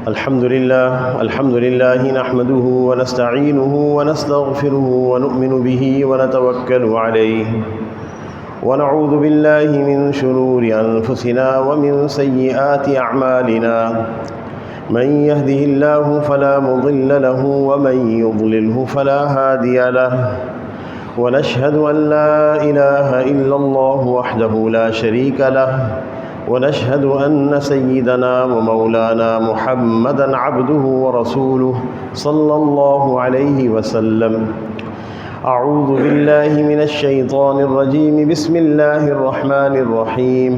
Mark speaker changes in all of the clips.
Speaker 1: الحمد لله نحمده ونستعينه ونستغفره ونؤمن به ونتوكل عليه ونعوذ بالله من شرور أنفسنا ومن سيئات أعمالنا من يهده الله فلا مضل له ومن يضلله فلا هادي له ونشهد أن لا إله إلا الله وحده لا شريك له ونشهد أن سيدنا ومولانا محمدًا عبده ورسوله صلى الله عليه وسلم. أعوذ بالله من الشيطان الرجيم. بسم الله الرحمن الرحيم.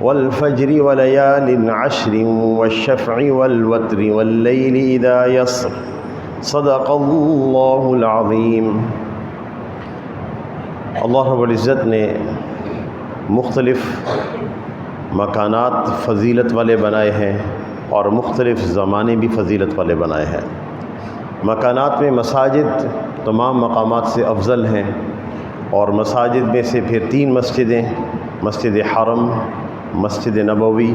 Speaker 1: والفجر وليال عشر والشفع والوتر والليل إذا يسر صدق الله العظيم. اللہ رب العزت نے مختلف مکانات فضیلت والے بنائے ہیں اور مختلف زمانے بھی فضیلت والے بنائے ہیں. مکانات میں مساجد تمام مقامات سے افضل ہیں، اور مساجد میں سے پھر 3 مسجدیں، مسجد حرم، مسجد نبوی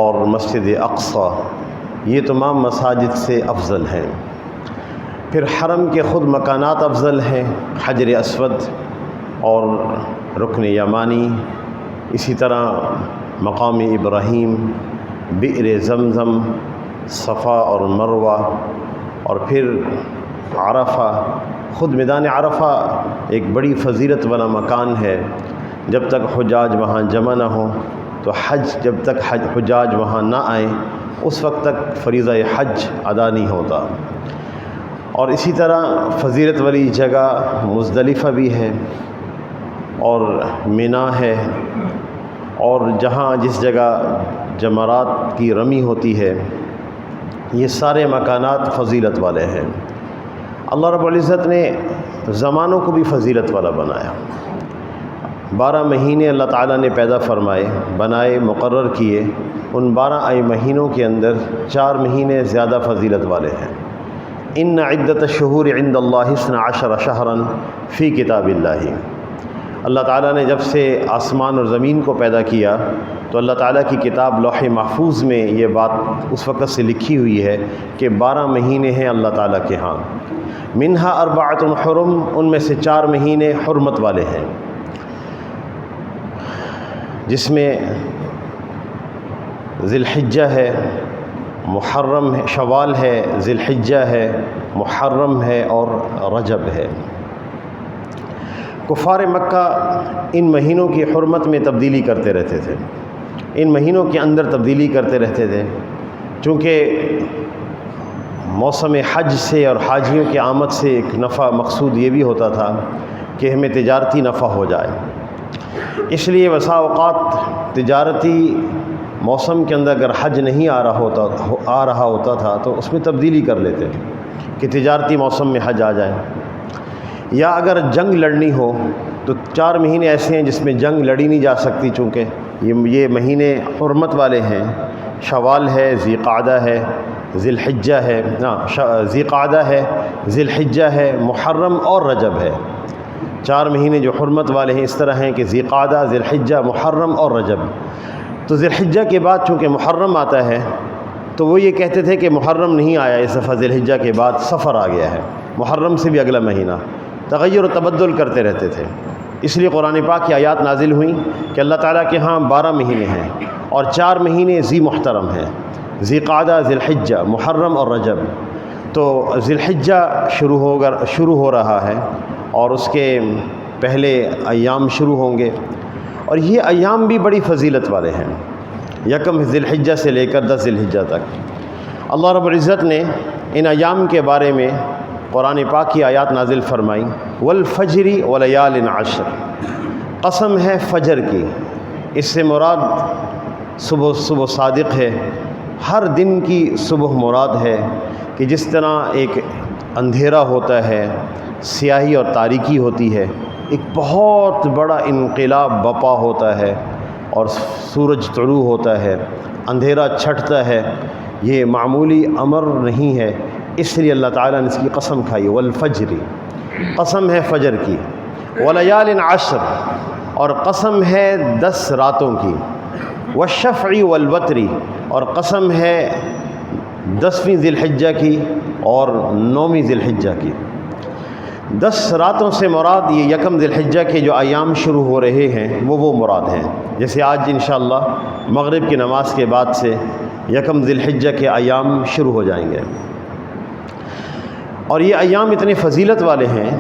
Speaker 1: اور مسجد اقصی، یہ تمام مساجد سے افضل ہیں. پھر حرم کے خود مکانات افضل ہیں، حجر اسود اور رکن یمانی، اسی طرح مقام ابراہیم، بئر زمزم، صفا اور مروہ، اور پھر عرفہ. خود میدان عرفہ ایک بڑی فضیلت والا مکان ہے. جب تک حجاج وہاں جمع نہ ہوں تو جب تک حجاج وہاں نہ آئیں اس وقت تک فریضہ حج ادا نہیں ہوتا. اور اسی طرح فضیلت والی جگہ مزدلفہ بھی ہے اور منا ہے، اور جس جگہ جمرات کی رمی ہوتی ہے، یہ سارے مکانات فضیلت والے ہیں. اللہ رب العزت نے زمانوں کو بھی فضیلت والا بنایا. 12 مہینے اللہ تعالیٰ نے پیدا فرمائے، بنائے، مقرر کیے. ان 12 مہینوں کے اندر 4 مہینے زیادہ فضیلت والے ہیں. ان عدت الشہور عند اللہ 12 شہرا فی کتاب اللہ. اللہ تعالیٰ نے جب سے آسمان اور زمین کو پیدا کیا تو اللہ تعالیٰ کی کتاب لوح محفوظ میں یہ بات اس وقت سے لکھی ہوئی ہے کہ 12 مہینے ہیں اللہ تعالیٰ کے ہاں. منہا 4 حرم، ان میں سے 4 مہینے حرمت والے ہیں، جس میں ذی الحجہ ہے، محرم ہے، شوال ہے، ذی الحجہ ہے، محرم ہے اور رجب ہے. کفار مکہ ان مہینوں کی حرمت میں تبدیلی کرتے رہتے تھے، ان مہینوں کے اندر تبدیلی کرتے رہتے تھے، چونکہ موسم حج سے اور حاجیوں کی آمد سے ایک نفع مقصود یہ بھی ہوتا تھا کہ ہمیں تجارتی نفع ہو جائے. اس لیے بسا اوقات تجارتی موسم کے اندر اگر حج نہیں آ رہا ہوتا تھا تو اس میں تبدیلی کر لیتے کہ تجارتی موسم میں حج آ جائے. یا اگر جنگ لڑنی ہو تو 4 مہینے ایسے ہیں جس میں جنگ لڑی نہیں جا سکتی، چونکہ یہ مہینے حرمت والے ہیں. شوال ہے، ذی قعدہ ہے، ذی الحجہ ہے، ذی قعدہ ہے، ذی الحجہ ہے، محرم اور رجب ہے. 4 مہینے جو حرمت والے ہیں اس طرح ہیں کہ ذی قعدہ، ذی الحجہ، محرم اور رجب. تو ذی الحجہ کے بعد چونکہ محرم آتا ہے تو وہ یہ کہتے تھے کہ محرم نہیں آیا اس دفعہ، ذی الحجہ کے بعد صفر آ گیا ہے، محرم سے بھی اگلا مہینہ. تغیر و تبدل کرتے رہتے تھے. اس لیے قرآن پاک کی آیات نازل ہوئیں کہ اللہ تعالیٰ کے ہاں 12 مہینے ہیں اور 4 مہینے ذی محترم ہیں، ذی قعدہ، ذی الحجہ، محرم اور رجب. تو ذی الحجہ شروع ہو رہا ہے اور اس کے پہلے ایام شروع ہوں گے، اور یہ ایام بھی بڑی فضیلت والے ہیں، 1 ذی الحجہ سے لے کر 10 ذی الحجہ تک. اللہ رب العزت نے ان ایام کے بارے میں قرآن پاک کی آیات نازل فرمائیں. والفجر ولیال عشر، قسم ہے فجر کی. اس سے مراد صبح صادق ہے، ہر دن کی صبح مراد ہے کہ جس طرح ایک اندھیرا ہوتا ہے، سیاہی اور تاریکی ہوتی ہے، ایک بہت بڑا انقلاب بپا ہوتا ہے اور سورج طلوع ہوتا ہے، اندھیرا چھٹتا ہے. یہ معمولی امر نہیں ہے، اس لیے اللہ تعالیٰ نے اس کی قسم کھائی. والفجر، قسم ہے فجر کی. ولیال عشر، اور قسم ہے 10 راتوں کی. والشفع والوتر، اور قسم ہے 10ویں ذی الحجہ کی اور 9ویں ذی الحجہ کی۔ 10 راتوں سے مراد یہ 1 ذی الحجہ کے جو ایام شروع ہو رہے ہیں وہ مراد ہیں، جیسے آج انشاءاللہ مغرب کی نماز کے بعد سے 1 ذی الحجہ کے ایام شروع ہو جائیں گے، اور یہ ایام اتنے فضیلت والے ہیں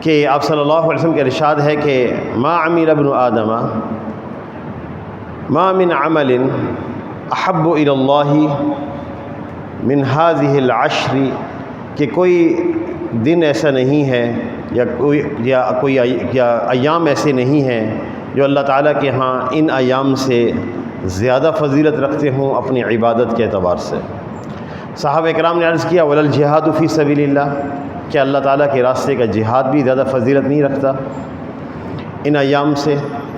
Speaker 1: کہ آپ صلی اللہ علیہ وسلم کا ارشاد ہے کہ ما عمل ابن آدم ما من عمل احب الی اللہ من هذه العشر، کہ کوئی دن ایسا نہیں ہے یا ایام ایسے نہیں ہیں جو اللہ تعالیٰ کے ہاں ان ایام سے زیادہ فضیلت رکھتے ہوں اپنی عبادت کے اعتبار سے۔ صحابہ کرام نے عرض کیا ولل جہاد فی سبیل اللہ، کہ اللہ تعالیٰ کے راستے کا جہاد بھی زیادہ فضیلت نہیں رکھتا ان ایام سے؟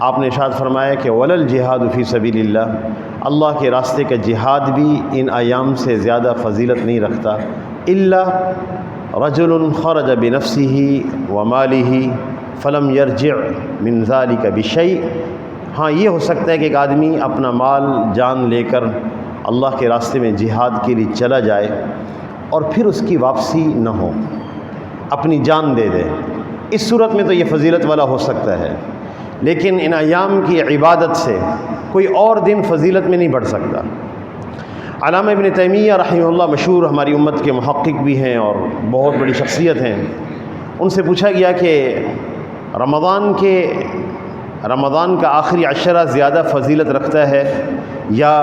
Speaker 1: آپ نے ارشاد فرمایا کہ ولل جہاد فی سبیل اللہ، اللہ کے راستے کا جہاد بھی ان ایام سے زیادہ فضیلت نہیں رکھتا، الا رجل خرج بنفسه وماله فلم يرجع من ذلك بشيء، ہاں یہ ہو سکتا ہے کہ ایک آدمی اپنا مال جان لے کر اللہ کے راستے میں جہاد کے لیے چلا جائے اور پھر اس کی واپسی نہ ہو، اپنی جان دے دے، اس صورت میں تو یہ فضیلت والا ہو سکتا ہے، لیکن ان ایام کی عبادت سے کوئی اور دن فضیلت میں نہیں بڑھ سکتا۔ علامہ ابن تیمیہ رحمہ اللہ مشہور ہماری امت کے محقق بھی ہیں اور بہت بڑی شخصیت ہیں، ان سے پوچھا گیا کہ رمضان کا آخری عشرہ زیادہ فضیلت رکھتا ہے یا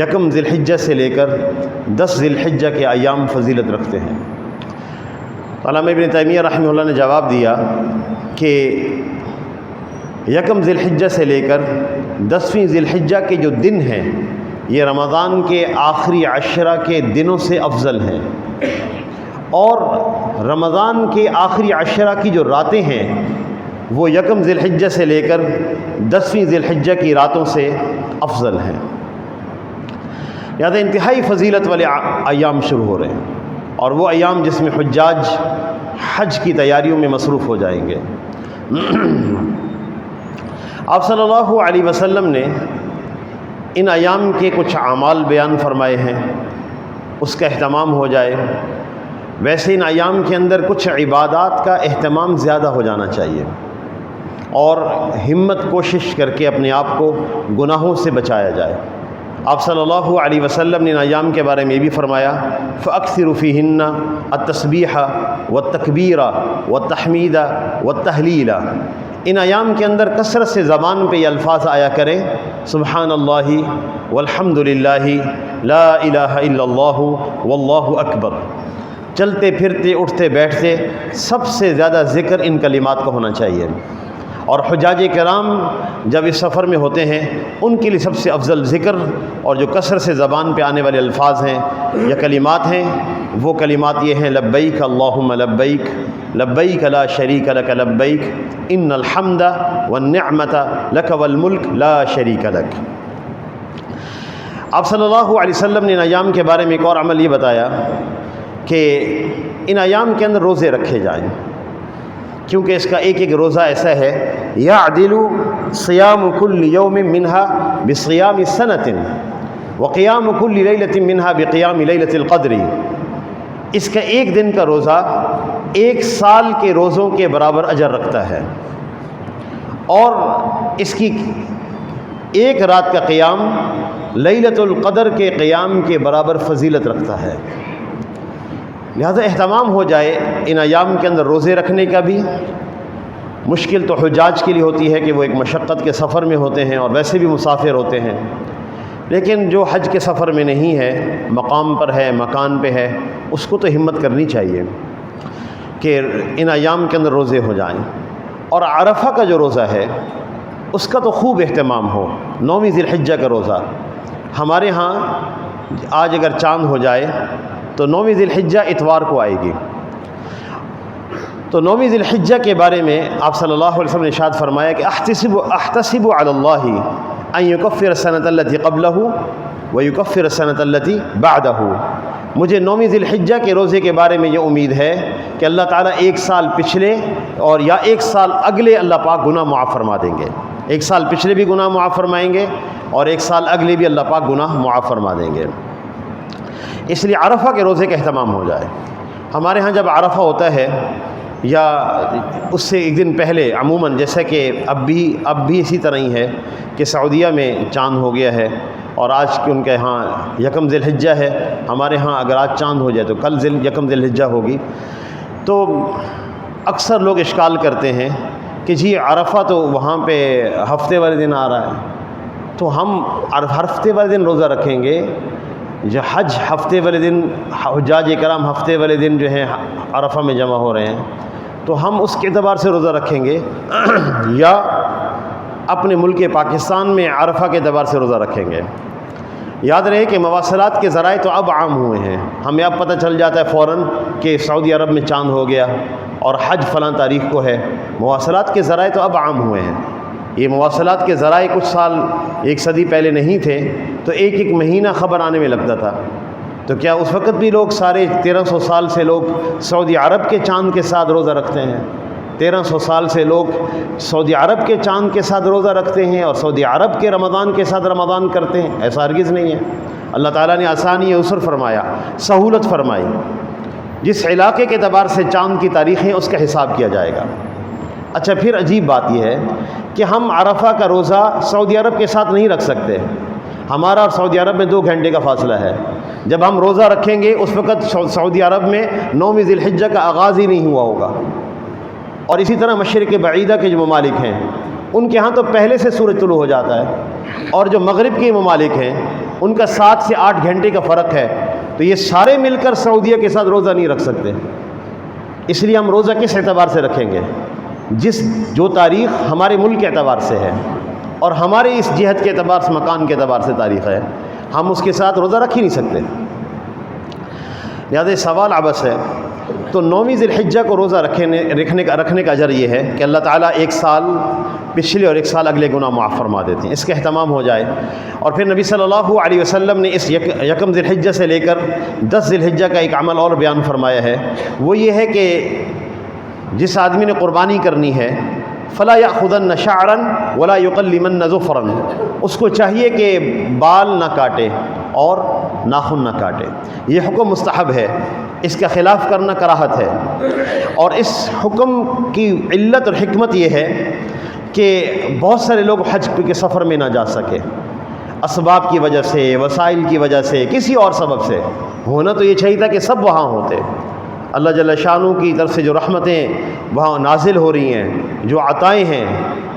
Speaker 1: 1 ذی الحجہ سے لے کر 10 ذی الحجہ کے ایام فضیلت رکھتے ہیں؟ علامہ ابن تیمیہ رحمہ اللہ نے جواب دیا کہ 1 ذی الحجہ سے لے کر 10ویں ذی الحجہ کے جو دن ہیں یہ رمضان کے آخری عشرہ کے دنوں سے افضل ہیں، اور رمضان کے آخری عشرہ کی جو راتیں ہیں وہ 1 ذی الحجہ سے لے کر 10ویں ذی الحجہ کی راتوں سے افضل ہیں، لہذا انتہائی فضیلت والے ایام شروع ہو رہے ہیں، اور وہ ایام جس میں حجاج حج کی تیاریوں میں مصروف ہو جائیں گے۔ آپ صلی اللہ علیہ وسلم نے ان ایام کے کچھ اعمال بیان فرمائے ہیں، اس کا اہتمام ہو جائے۔ ویسے ان ایام کے اندر کچھ عبادات کا اہتمام زیادہ ہو جانا چاہیے، اور ہمت کوشش کر کے اپنے آپ کو گناہوں سے بچایا جائے۔ آپ صلی اللہ علیہ وسلم نے ان ایام کے بارے میں یہ بھی فرمایا فَأَكْثِرُ فِيهِنَّ التَّسْبِيحَ وَالتَّكْبِيرَ وَالتَّحْمِيدَ وَالتَّهْلِيلَ، ان ایام کے اندر کثرت سے زبان پہ یہ الفاظ آیا کریں، سبحان اللہ والحمد للہ لا الہ الا اللہ واللہ اکبر، چلتے پھرتے اٹھتے بیٹھتے سب سے زیادہ ذکر ان کلمات کا ہونا چاہیے۔ اور حجاج کرام جب اس سفر میں ہوتے ہیں ان کے لیے سب سے افضل ذکر اور جو کثرت سے زبان پہ آنے والے الفاظ ہیں یا کلمات ہیں وہ کلمات یہ ہیں لبیک اللہم لبیک لبیک لا شریک لک لبیک ان الحمد والنعمت لک والملک لا شریک لک۔ آپ صلی اللہ علیہ وسلم نے ان ایام کے بارے میں ایک اور عمل یہ بتایا کہ ان ایام کے اندر روزے رکھے جائیں، کیونکہ اس کا ایک ایک روزہ ایسا ہے یعدل صیام کل یوم منہا بصیام سنۃ وقیام کل لیلۃ منہا بقیام لیلۃ القدر، اس کا ایک دن کا روزہ 1 سال کے روزوں کے برابر اجر رکھتا ہے، اور اس کی ایک رات کا قیام لیلۃ القدر کے قیام کے برابر فضیلت رکھتا ہے۔ لہذا اہتمام ہو جائے ان ایام کے اندر روزے رکھنے کا بھی۔ مشکل تو حجاج کے لیے ہوتی ہے کہ وہ ایک مشقت کے سفر میں ہوتے ہیں اور ویسے بھی مسافر ہوتے ہیں، لیکن جو حج کے سفر میں نہیں ہے، مقام پر ہے، مکان پہ ہے، اس کو تو ہمت کرنی چاہیے کہ ان ایام کے اندر روزے ہو جائیں۔ اور عرفہ کا جو روزہ ہے اس کا تو خوب اہتمام ہو، 9ویں ذی الحجہ کا روزہ۔ ہمارے ہاں آج اگر چاند ہو جائے تو 9ویں ذی الحجہ اتوار کو آئے گی، تو 9ویں ذی الحجہ کے بارے میں آپ صلی اللہ علیہ وسلم نے ارشاد فرمایا کہ احتسب علی اللہ ان یکفر السنۃ التي قبلہ ویکفر السنۃ التي بعدہ، مجھے 9ویں ذی الحجہ کے روزے کے بارے میں یہ امید ہے کہ اللہ تعالیٰ 1 سال پچھلے اور یا 1 سال اگلے اللہ پاک گناہ معاف فرما دیں گے، 1 سال پچھلے بھی گناہ معاف فرمائیں گے اور 1 سال اگلے بھی اللہ پاک گناہ معاف فرما دیں گے۔ اس لیے عرفہ کے روزے کا اہتمام ہو جائے۔ ہمارے ہاں جب عرفہ ہوتا ہے یا اس سے ایک دن پہلے عموماً، جیسا کہ اب بھی اسی طرح ہی ہے کہ سعودیہ میں چاند ہو گیا ہے اور آج کے ان کے ہاں یکم ذی الحجہ ہے، ہمارے ہاں اگر آج چاند ہو جائے تو کل یکم ذی الحجہ ہوگی، تو اکثر لوگ اشکال کرتے ہیں کہ جی عرفہ تو وہاں پہ ہفتے والے دن آ رہا ہے، تو ہم ہفتے والے دن روزہ رکھیں گے؟ جو حج ہفتے والے دن، حجاج کرام ہفتے والے دن جو ہیں عرفہ میں جمع ہو رہے ہیں، تو ہم اس کے اعتبار سے روزہ رکھیں گے یا اپنے ملک پاکستان میں عرفہ کے اعتبار سے روزہ رکھیں گے؟ یاد رہے کہ مواصلات کے ذرائع تو اب عام ہوئے ہیں، ہمیں اب پتہ چل جاتا ہے فوراً کہ سعودی عرب میں چاند ہو گیا اور حج فلاں تاریخ کو ہے۔ مواصلات کے ذرائع تو اب عام ہوئے ہیں۔ یہ مواصلات کے ذرائع کچھ سال، ایک صدی پہلے نہیں تھے، تو ایک مہینہ خبر آنے میں لگتا تھا۔ تو کیا اس وقت بھی لوگ سارے 1300 سال سے لوگ سعودی عرب کے چاند کے ساتھ روزہ رکھتے ہیں؟ 1300 سال سے لوگ سعودی عرب کے چاند کے ساتھ روزہ رکھتے ہیں اور سعودی عرب کے رمضان کے ساتھ رمضان کرتے ہیں؟ ایسا ہرگز نہیں ہے۔ اللہ تعالیٰ نے آسانی یسر فرمایا، سہولت فرمائی۔ جس علاقے کے اعتبار سے چاند کی تاریخیں اس کا حساب کیا جائے گا۔ اچھا، پھر عجیب بات یہ ہے کہ ہم عرفہ کا روزہ سعودی عرب کے ساتھ نہیں رکھ سکتے۔ ہمارا اور سعودی عرب میں 2 گھنٹے کا فاصلہ ہے۔ جب ہم روزہ رکھیں گے اس وقت سعودی عرب میں 9ویں ذی الحجہ کا آغاز ہی نہیں ہوا ہوگا، اور اسی طرح مشرق بعیدہ کے جو ممالک ہیں ان کے ہاں تو پہلے سے سورج طلوع ہو جاتا ہے، اور جو مغرب کے ممالک ہیں ان کا 7 سے 8 گھنٹے کا فرق ہے، تو یہ سارے مل کر سعودیہ کے ساتھ روزہ نہیں رکھ سکتے۔ اس لیے ہم روزہ کس اعتبار سے رکھیں گے؟ جو تاریخ ہمارے ملک کے اعتبار سے ہے اور ہمارے اس جہت کے اعتبار سے، مکان کے اعتبار سے تاریخ ہے، ہم اس کے ساتھ روزہ رکھ ہی نہیں سکتے۔ لہٰذا سوال عبث ہے۔ تو 9ویں ذی الحجہ کو روزہ رکھنے کا اجر یہ ہے کہ اللہ تعالیٰ 1 سال پچھلے اور 1 سال اگلے گناہ معاف فرما دیتے ہیں، اس کا اہتمام ہو جائے۔ اور پھر نبی صلی اللہ علیہ وسلم نے اس یکم ذی الحجہ سے لے کر 10 ذی الحجہ کا ایک عمل اور بیان فرمایا ہے، وہ یہ ہے کہ جس آدمی نے قربانی کرنی ہے فلا یأخذن شعرا ولا یقلمن ظفرا، اس کو چاہیے کہ بال نہ کاٹے اور ناخن نہ کاٹے۔ یہ حکم مستحب ہے، اس کا خلاف کرنا کراہت ہے۔ اور اس حکم کی علت اور حکمت یہ ہے کہ بہت سارے لوگ حج کے سفر میں نہ جا سکے، اسباب کی وجہ سے، وسائل کی وجہ سے، کسی اور سبب سے۔ ہونا تو یہ چاہیے تھا کہ سب وہاں ہوتے۔ اللہ جل شانہ کی طرف سے جو رحمتیں وہاں نازل ہو رہی ہیں، جو عطائیں ہیں،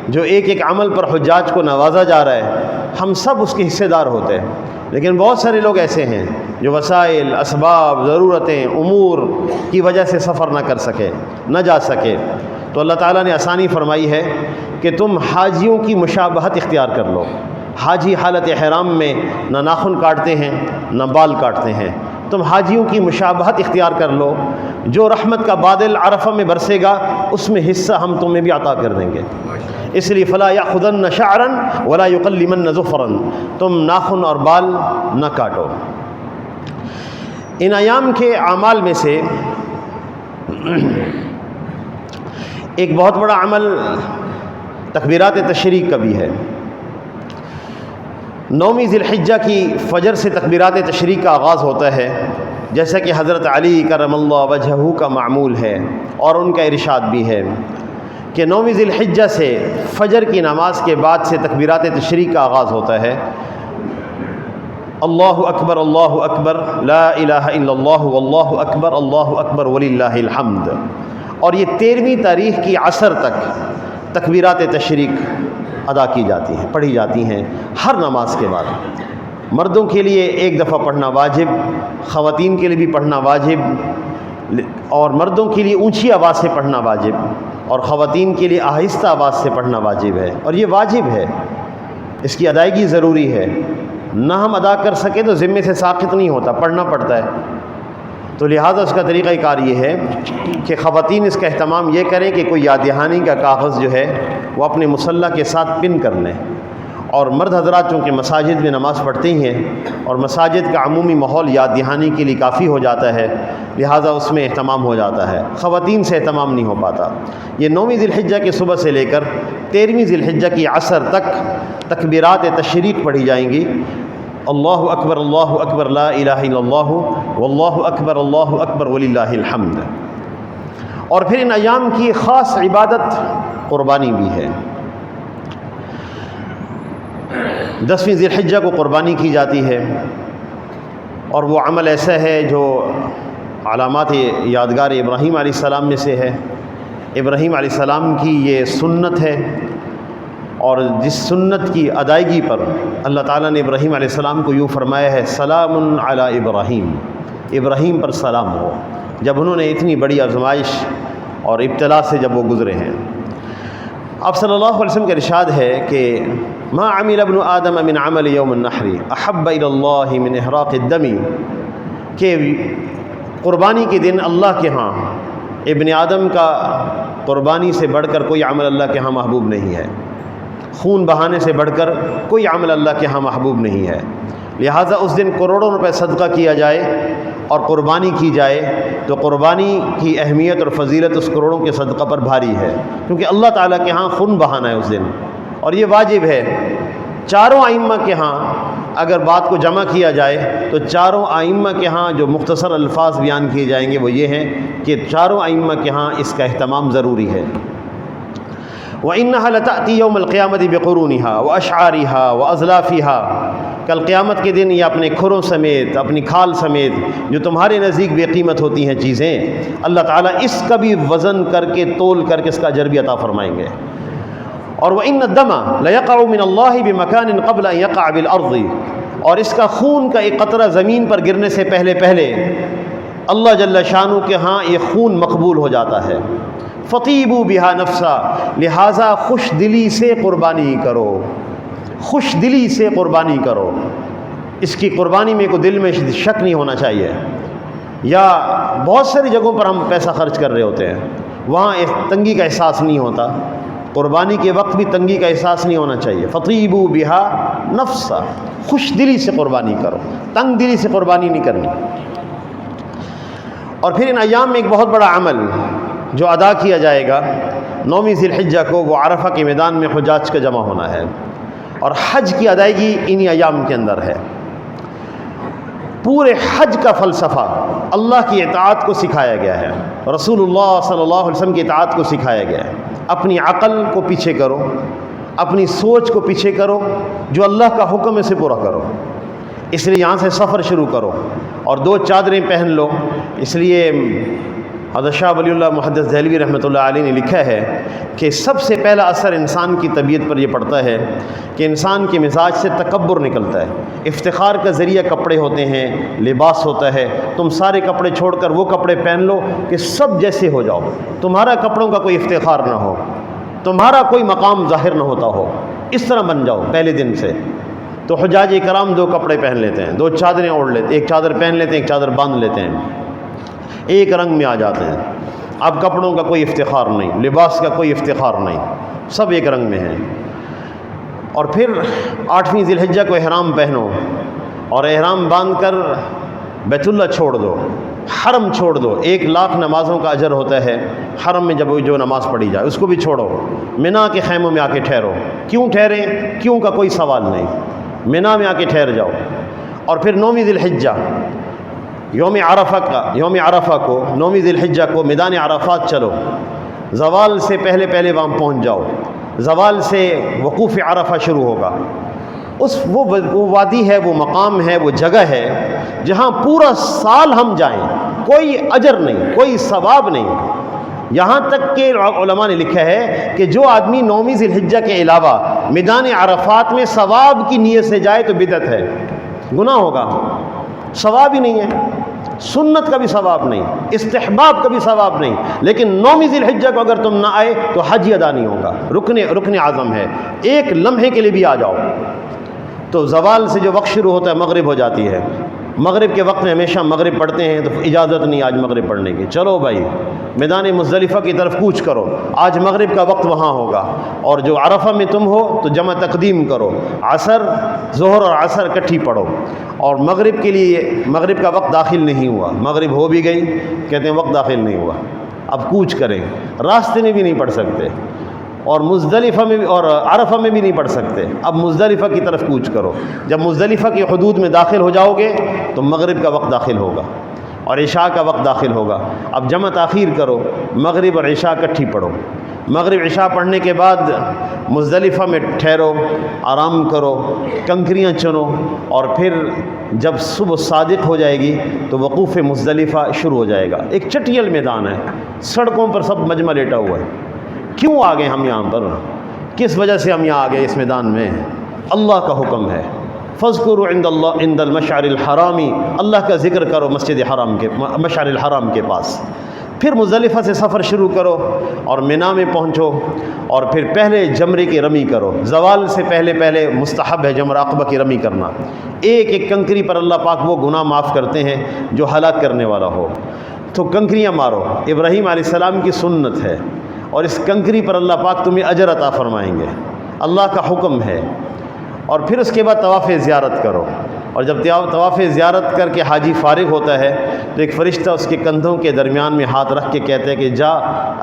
Speaker 1: جو ایک ایک عمل پر حجاج کو نوازا جا رہا ہے، ہم سب اس کے حصے دار ہوتے ہیں۔ لیکن بہت سارے لوگ ایسے ہیں جو وسائل، اسباب، ضرورتیں، امور کی وجہ سے سفر نہ کر سکے، نہ جا سکے، تو اللہ تعالیٰ نے آسانی فرمائی ہے کہ تم حاجیوں کی مشابہت اختیار کر لو۔ حاجی حالت احرام میں نہ ناخن کاٹتے ہیں نہ بال کاٹتے ہیں، تم حاجیوں کی مشابہت اختیار کر لو۔ جو رحمت کا بادل عرفہ میں برسے گا اس میں حصہ ہم تمہیں بھی عطا کر دیں گے۔ اس لیے فلا یأخذن شعرا ولا یقلمن ظفرا، تم ناخن اور بال نہ کاٹو۔ ان ایام کے اعمال میں سے ایک بہت بڑا عمل تکبیرات تشریق کا بھی ہے۔ 9ویں ذی الحجہ کی فجر سے تکبیرات تشریق کا آغاز ہوتا ہے، جیسا کہ حضرت علی کرم اللہ وجہہ کا معمول ہے، اور ان کا ارشاد بھی ہے کہ 9ویں ذی الحجہ سے فجر کی نماز کے بعد سے تکبیرات تشریق کا آغاز ہوتا ہے۔ اللہ اکبر لا الہ الا اللہ واللہ اکبر وللہ الحمد۔ اور یہ 13ویں تاریخ کی عصر تک تکبیرات تشریق ادا کی جاتی ہیں، پڑھی جاتی ہیں ہر نماز کے بعد۔ مردوں کے لیے ایک دفعہ پڑھنا واجب، خواتین کے لیے بھی پڑھنا واجب، اور مردوں کے لیے اونچی آواز سے پڑھنا واجب، اور خواتین کے لیے آہستہ آواز سے پڑھنا واجب ہے۔ اور یہ واجب ہے، اس کی ادائیگی ضروری ہے، نہ ہم ادا کر سکے تو ذمے سے ساقط نہیں ہوتا، پڑھنا پڑتا ہے۔ تو لہٰذا اس کا طریقہ کار یہ ہے کہ خواتین اس کا اہتمام یہ کریں کہ کوئی یاد دہانی کا کاغذ جو ہے وہ اپنے مصلی کے ساتھ پن کر لیں، اور مرد حضرات چونکہ مساجد میں نماز پڑھتے ہی ہیں اور مساجد کا عمومی ماحول یاد دہانی کے لیے کافی ہو جاتا ہے، لہٰذا اس میں اہتمام ہو جاتا ہے، خواتین سے اہتمام نہیں ہو پاتا۔ یہ 9ویں ذی الحجہ کی صبح سے لے کر 13ویں ذی الحجہ کی عصر تک تکبیرات تشریق پڑھی جائیں گی۔ اللہ اکبر لا الہ الا اللہ واللہ اکبر وللہ الحمد۔ اور پھر ان ایام کی خاص عبادت قربانی بھی ہے۔ 10ویں ذی الحجہ کو قربانی کی جاتی ہے، اور وہ عمل ایسا ہے جو علامات یادگار ابراہیم علیہ السلام میں سے ہے۔ ابراہیم علیہ السلام کی یہ سنت ہے، اور جس سنت کی ادائیگی پر اللہ تعالیٰ نے ابراہیم علیہ السلام کو یوں فرمایا ہے، سلام علی ابراہیم، ابراہیم پر سلام ہو، جب انہوں نے اتنی بڑی آزمائش اور ابتلا سے جب وہ گزرے ہیں۔ آپ صلی اللہ علیہ وسلم کا ارشاد ہے کہ ما عمل ابن آدم من عمل یوم النحر احب الی اللہ من احراق الدم، کہ قربانی کے دن اللہ کے ہاں ابن آدم کا قربانی سے بڑھ کر کوئی عمل اللہ کے ہاں محبوب نہیں ہے، خون بہانے سے بڑھ کر کوئی عمل اللہ کے ہاں محبوب نہیں ہے۔ لہٰذا اس دن کروڑوں روپے صدقہ کیا جائے اور قربانی کی جائے تو قربانی کی اہمیت اور فضیلت اس کروڑوں کے صدقہ پر بھاری ہے، کیونکہ اللہ تعالیٰ کے ہاں خون بہانا ہے اس دن، اور یہ واجب ہے۔ چاروں ائمہ کے ہاں اگر بات کو جمع کیا جائے تو چاروں ائمہ کے ہاں جو مختصر الفاظ بیان کیے جائیں گے وہ یہ ہیں کہ چاروں ائمہ کے ہاں اس کا اہتمام ضروری ہے۔ وَإِنَّهَا لَتَأْتِي يَوْمَ الْقِيَامَةِ بِقُرُونِهَا وَأَشْعَارِهَا وَأَزْلَافِهَا، کل قیامت کے دن یہ اپنے کھروں سمیت، اپنی کھال سمیت جو تمہارے نزدیک بے قیمت ہوتی ہیں چیزیں، اللہ تعالیٰ اس کا بھی وزن کر کے تول کر کے اس کا اجر بھی عطا فرمائیں گے۔ اور وَإِنَّ الدَّمَ لَيَقَعُ مِنَ اللَّهِ بِمَكَانٍ قَبْلَ أَن يَقَعَ بِالْأَرْضِ، اور اس کا خون کا ایک قطرہ زمین پر گرنے سے پہلے اللہ جل شانہ کے ہاں یہ خون مقبول ہو جاتا ہے۔ فطیبوا بہا نفسا، لہٰذا خوش دلی سے قربانی کرو، خوش دلی سے قربانی کرو۔ اس کی قربانی میں کوئی دل میں شک نہیں ہونا چاہیے۔ یا بہت ساری جگہوں پر ہم پیسہ خرچ کر رہے ہوتے ہیں، وہاں تنگی کا احساس نہیں ہوتا، قربانی کے وقت بھی تنگی کا احساس نہیں ہونا چاہیے۔ فطیبوا بہا نفسا، خوش دلی سے قربانی کرو، تنگ دلی سے قربانی نہیں کرنی۔ اور پھر ان ایام میں ایک بہت بڑا عمل جو ادا کیا جائے گا 9ویں ذی الحجہ کو، وہ عرفہ کے میدان میں حجاج کا جمع ہونا ہے، اور حج کی ادائیگی انہی ایام کے اندر ہے۔ پورے حج کا فلسفہ اللہ کی اطاعت کو سکھایا گیا ہے، رسول اللہ صلی اللہ علیہ وسلم کی اطاعت کو سکھایا گیا ہے۔ اپنی عقل کو پیچھے کرو، اپنی سوچ کو پیچھے کرو، جو اللہ کا حکم ہے اسے پورا کرو۔ اس لیے یہاں سے سفر شروع کرو اور 2 چادریں پہن لو۔ اس لیے حضرت شاہ ولی اللہ محدث دہلوی رحمۃ اللہ علیہ نے لکھا ہے کہ سب سے پہلا اثر انسان کی طبیعت پر یہ پڑتا ہے کہ انسان کے مزاج سے تکبر نکلتا ہے۔ افتخار کا ذریعہ کپڑے ہوتے ہیں، لباس ہوتا ہے۔ تم سارے کپڑے چھوڑ کر وہ کپڑے پہن لو کہ سب جیسے ہو جاؤ، تمہارا کپڑوں کا کوئی افتخار نہ ہو، تمہارا کوئی مقام ظاہر نہ ہوتا ہو، اس طرح بن جاؤ پہلے دن سے۔ تو حجاج کرام 2 کپڑے پہن لیتے ہیں، 2 چادریں اوڑھ لیتے ہیں، ایک چادر پہن لیتے ہیں، ایک چادر باندھ لیتے ہیں، ایک رنگ میں آ جاتے ہیں۔ اب کپڑوں کا کوئی افتخار نہیں، لباس کا کوئی افتخار نہیں، سب ایک رنگ میں ہیں۔ اور پھر 8ویں ذی الحجہ کو احرام پہنو، اور احرام باندھ کر بیت اللہ چھوڑ دو، حرم چھوڑ دو۔ 1,00,000 نمازوں کا اجر ہوتا ہے حرم میں جب جو نماز پڑھی جائے، اس کو بھی چھوڑو۔ منا کے خیموں میں آ کے ٹھہرو۔ کیوں ٹھہریں؟ کیوں کا کوئی سوال نہیں، منا میں آ کے ٹھہر جاؤ۔ اور پھر 9ویں ذی الحجہ یوم عرفہ کو 9ویں ذی الحجہ کو میدان عرفات چلو، زوال سے پہلے وہاں پہنچ جاؤ۔ زوال سے وقوف عرفہ شروع ہوگا۔ وہ وادی ہے، وہ مقام ہے، وہ جگہ ہے جہاں پورا سال ہم جائیں، کوئی اجر نہیں، کوئی ثواب نہیں۔ یہاں تک کہ علماء نے لکھا ہے کہ جو آدمی 9ویں ذی الحجہ کے علاوہ میدان عرفات میں ثواب کی نیت سے جائے تو بدعت ہے، گناہ ہوگا، ثواب ہی نہیں ہے، سنت کا بھی ثواب نہیں، استحباب کا بھی ثواب نہیں۔ لیکن 9ویں ذی الحجہ کو اگر تم نہ آئے تو حج ہی ادا نہیں ہوگا، رکن اعظم ہے، ایک لمحے کے لیے بھی آ جاؤ۔ تو زوال سے جو وقت شروع ہوتا ہے مغرب ہو جاتی ہے، مغرب کے وقت میں ہمیشہ مغرب پڑھتے ہیں، تو اجازت نہیں آج مغرب پڑھنے کی، چلو بھائی میدان مزدلفہ کی طرف کوچ کرو، آج مغرب کا وقت وہاں ہوگا۔ اور جو عرفہ میں تم ہو تو جمع تقدیم کرو، ظہر اور عصر اکٹھی پڑھو۔ اور مغرب کے لیے مغرب کا وقت داخل نہیں ہوا، مغرب ہو بھی گئی، کہتے ہیں وقت داخل نہیں ہوا، اب کوچ کریں، راستے میں بھی نہیں پڑھ سکتے، اور مزدلفہ میں بھی اور عرفہ میں بھی نہیں پڑھ سکتے. اب مزدلفہ کی طرف کوچ کرو. جب مزدلفہ کی حدود میں داخل ہو جاؤ گے تو مغرب کا وقت داخل ہوگا اور عشاء کا وقت داخل ہوگا. اب جمع تاخیر کرو, مغرب اور عشاء اکٹھی پڑھو. مغرب عشاء پڑھنے کے بعد مزدلفہ میں ٹھہرو, آرام کرو, کنکریاں چنو, اور پھر جب صبح صادق ہو جائے گی تو وقوف مزدلفہ شروع ہو جائے گا. ایک چٹیل میدان ہے, سڑکوں پر سب مجمع لیٹا ہوا ہے. کیوں آ گئے ہم یہاں پر؟ کس وجہ سے ہم یہاں آ گئے اس میدان میں؟ اللہ کا حکم ہے, فاذکروا عند اللہ عند المشعر الحرامی, اللہ کا ذکر کرو مسجد حرام کے مشعر الحرام کے پاس. پھر مزدلفہ سے سفر شروع کرو اور مینا میں پہنچو, اور پھر پہلے جمرے کی رمی کرو. زوال سے پہلے مستحب ہے جمرہ عقبہ کی رمی کرنا. ایک ایک کنکری پر اللہ پاک وہ گناہ معاف کرتے ہیں جو ہلاک کرنے والا ہو. تو کنکریاں مارو, ابراہیم علیہ السلام کی سنت ہے, اور اس کنکری پر اللہ پاک تمہیں اجر عطا فرمائیں گے. اللہ کا حکم ہے. اور پھر اس کے بعد طواف زیارت کرو, اور جب طواف زیارت کر کے حاجی فارغ ہوتا ہے تو ایک فرشتہ اس کے کندھوں کے درمیان میں ہاتھ رکھ کے کہتا ہے کہ جا,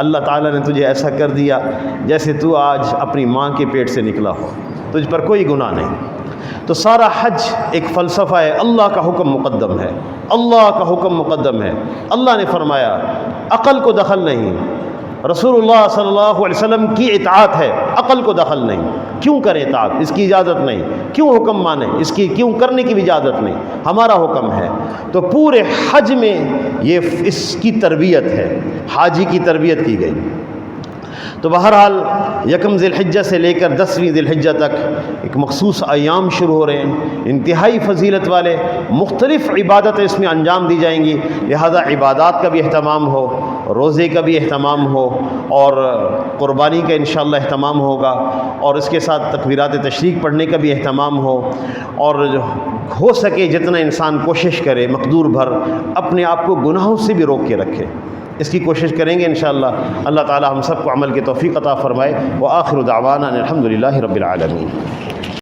Speaker 1: اللہ تعالیٰ نے تجھے ایسا کر دیا جیسے تو آج اپنی ماں کے پیٹ سے نکلا ہو, تجھ پر کوئی گناہ نہیں. تو سارا حج ایک فلسفہ ہے, اللہ کا حکم مقدم ہے, اللہ کا حکم مقدم ہے. اللہ نے فرمایا عقل کو دخل نہیں, رسول اللہ صلی اللہ علیہ وسلم کی اطاعت ہے, عقل کو دخل نہیں. کیوں کریں اطاعت؟ اس کی اجازت نہیں. کیوں حکم مانیں؟ اس کی کیوں کرنے کی بھی اجازت نہیں, ہمارا حکم ہے. تو پورے حج میں یہ اس کی تربیت ہے, حاجی کی تربیت کی گئی. تو بہرحال یکم ذی الحجہ سے لے کر 10ویں ذی الحجہ تک ایک مخصوص ایام شروع ہو رہے ہیں, انتہائی فضیلت والے. مختلف عبادتیں اس میں انجام دی جائیں گی, لہذا عبادات کا بھی اہتمام ہو, روزے کا بھی اہتمام ہو, اور قربانی کا انشاءاللہ اہتمام ہوگا, اور اس کے ساتھ تکبیرات تشریق پڑھنے کا بھی اہتمام ہو. اور ہو سکے جتنا انسان کوشش کرے مقدور بھر اپنے آپ کو گناہوں سے بھی روک کے رکھے, اس کی کوشش کریں گے انشاءاللہ. اللہ تعالی ہم سب کو عمل کی توفیق عطا فرمائے. وآخر دعوانا الحمدللہ رب العالمین.